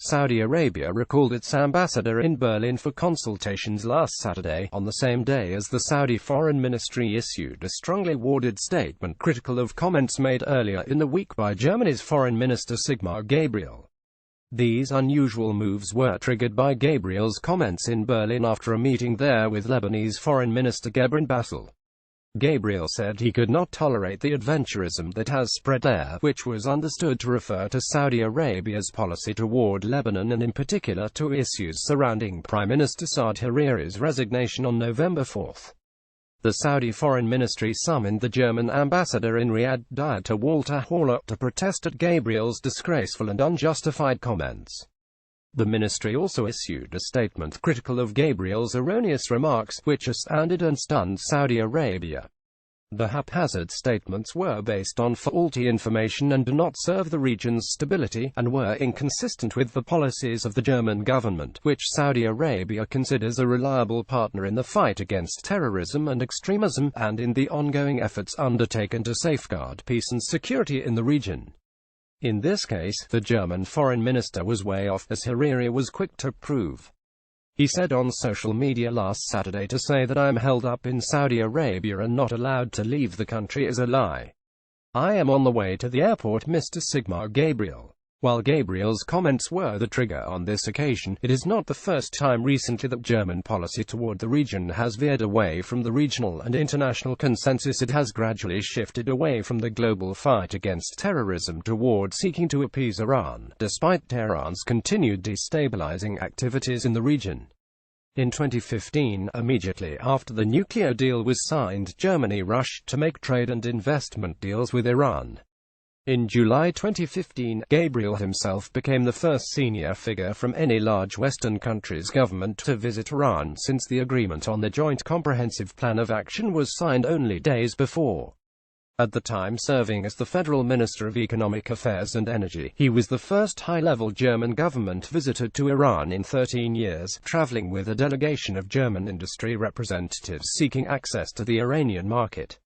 Saudi Arabia recalled its ambassador in Berlin for consultations last Saturday, on the same day as the Saudi Foreign Ministry issued a strongly worded statement critical of comments made earlier in the week by Germany's Foreign Minister Sigmar Gabriel. These unusual moves were triggered by Gabriel's comments in Berlin after a meeting there with Lebanese Foreign Minister Gebran Bassel. Gabriel said he could not tolerate the adventurism that has spread there, which was understood to refer to Saudi Arabia's policy toward Lebanon and in particular to issues surrounding Prime Minister Saad Hariri's resignation on November 4. The Saudi Foreign Ministry summoned the German ambassador in Riyadh, Dieter Walter Horlock, to protest at Gabriel's disgraceful and unjustified comments. The ministry also issued a statement critical of Gabriel's erroneous remarks, which astounded and stunned Saudi Arabia. The haphazard statements were based on faulty information and do not serve the region's stability, and were inconsistent with the policies of the German government, which Saudi Arabia considers a reliable partner in the fight against terrorism and extremism, and in the ongoing efforts undertaken to safeguard peace and security in the region. In this case, the German foreign minister was way off, as Hariri was quick to prove. He said on social media last Saturday, "To say that I am held up in Saudi Arabia and not allowed to leave the country is a lie. I am on the way to the airport." Mr. Sigmar Gabriel. While Gabriel's comments were the trigger on this occasion, it is not the first time recently that German policy toward the region has veered away from the regional and international consensus. It has gradually shifted away from the global fight against terrorism toward seeking to appease Iran, despite Tehran's continued destabilizing activities in the region. In 2015, immediately after the nuclear deal was signed, Germany rushed to make trade and investment deals with Iran. In July 2015, Gabriel himself became the first senior figure from any large Western country's government to visit Iran since the agreement on the Joint Comprehensive Plan of Action was signed only days before. At the time serving as the Federal Minister of Economic Affairs and Energy, he was the first high-level German government visitor to Iran in 13 years, traveling with a delegation of German industry representatives seeking access to the Iranian market.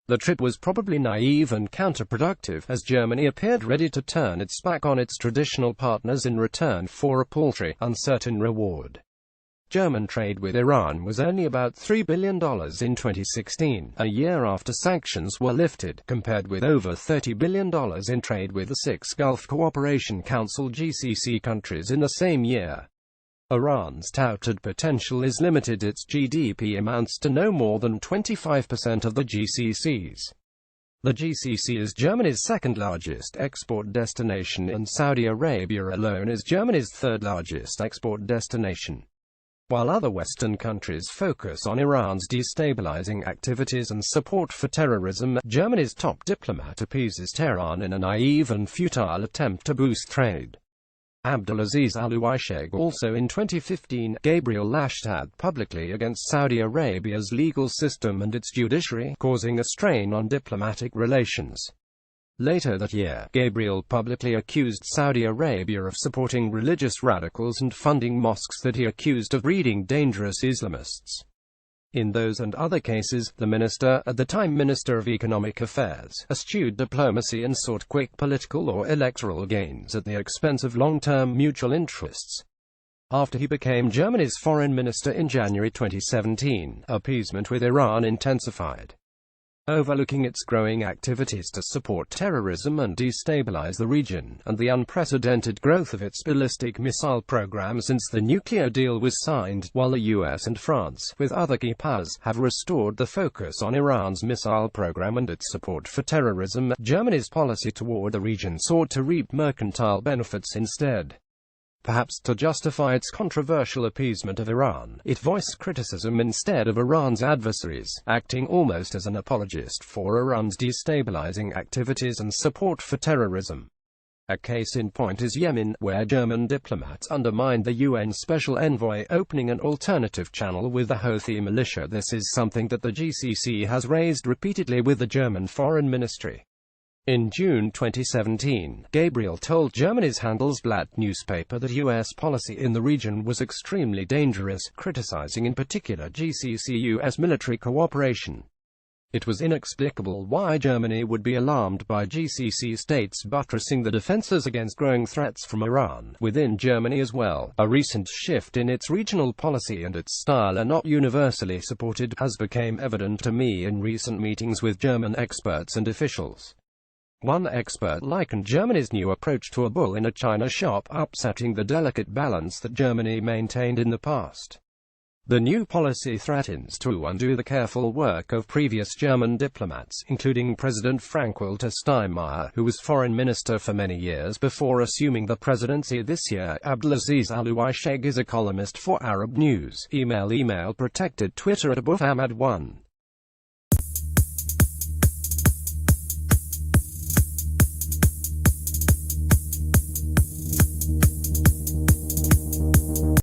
The trip was probably naive and counterproductive, as Germany appeared ready to turn its back on its traditional partners in return for a paltry, uncertain reward. German trade with Iran was only about $3 billion in 2016, a year after sanctions were lifted, compared with over $30 billion in trade with the 6 Gulf Cooperation Council (GCC) countries in the same year. Iran's touted potential is limited. Its GDP amounts to no more than 25% of the GCC's. The GCC is Germany's second-largest export destination, and Saudi Arabia alone is Germany's third-largest export destination. While other Western countries focus on Iran's destabilizing activities and support for terrorism, Germany's top diplomat appeases Tehran in a naive and futile attempt to boost trade. Abdulaziz Al-Uwaisheg. Also in 2015, Gabriel lashed out publicly against Saudi Arabia's legal system and its judiciary, causing a strain on diplomatic relations. Later that year, Gabriel publicly accused Saudi Arabia of supporting religious radicals and funding mosques that he accused of breeding dangerous Islamists. In those and other cases, the minister, at the time Minister of Economic Affairs, eschewed diplomacy and sought quick political or electoral gains at the expense of long-term mutual interests. After he became Germany's foreign minister in January 2017, appeasement with Iran intensified. Overlooking its growing activities to support terrorism and destabilize the region, and the unprecedented growth of its ballistic missile program since the nuclear deal was signed, while the US and France, with other key powers, have restored the focus on Iran's missile program and its support for terrorism, Germany's policy toward the region sought to reap mercantile benefits instead. Perhaps to justify its controversial appeasement of Iran, it voiced criticism instead of Iran's adversaries, acting almost as an apologist for Iran's destabilizing activities and support for terrorism. A case in point is Yemen, where German diplomats undermined the UN Special Envoy, opening an alternative channel with the Houthi militia. This is something that the GCC has raised repeatedly with the German Foreign Ministry. In June 2017, Gabriel told Germany's Handelsblatt newspaper that U.S. policy in the region was extremely dangerous, criticizing in particular GCC-U.S. military cooperation. It was inexplicable why Germany would be alarmed by GCC states buttressing the defenses against growing threats from Iran. Within Germany as well, a recent shift in its regional policy and its style are not universally supported, as became evident to me in recent meetings with German experts and officials. One expert likened Germany's new approach to a bull in a china shop, upsetting the delicate balance that Germany maintained in the past. The new policy threatens to undo the careful work of previous German diplomats, including President Frank-Walter Steinmeier, who was foreign minister for many years before assuming the presidency this year. Abdulaziz Al-Uwaisheg is a columnist for Arab News. Email protected Twitter at AbuFahmad1.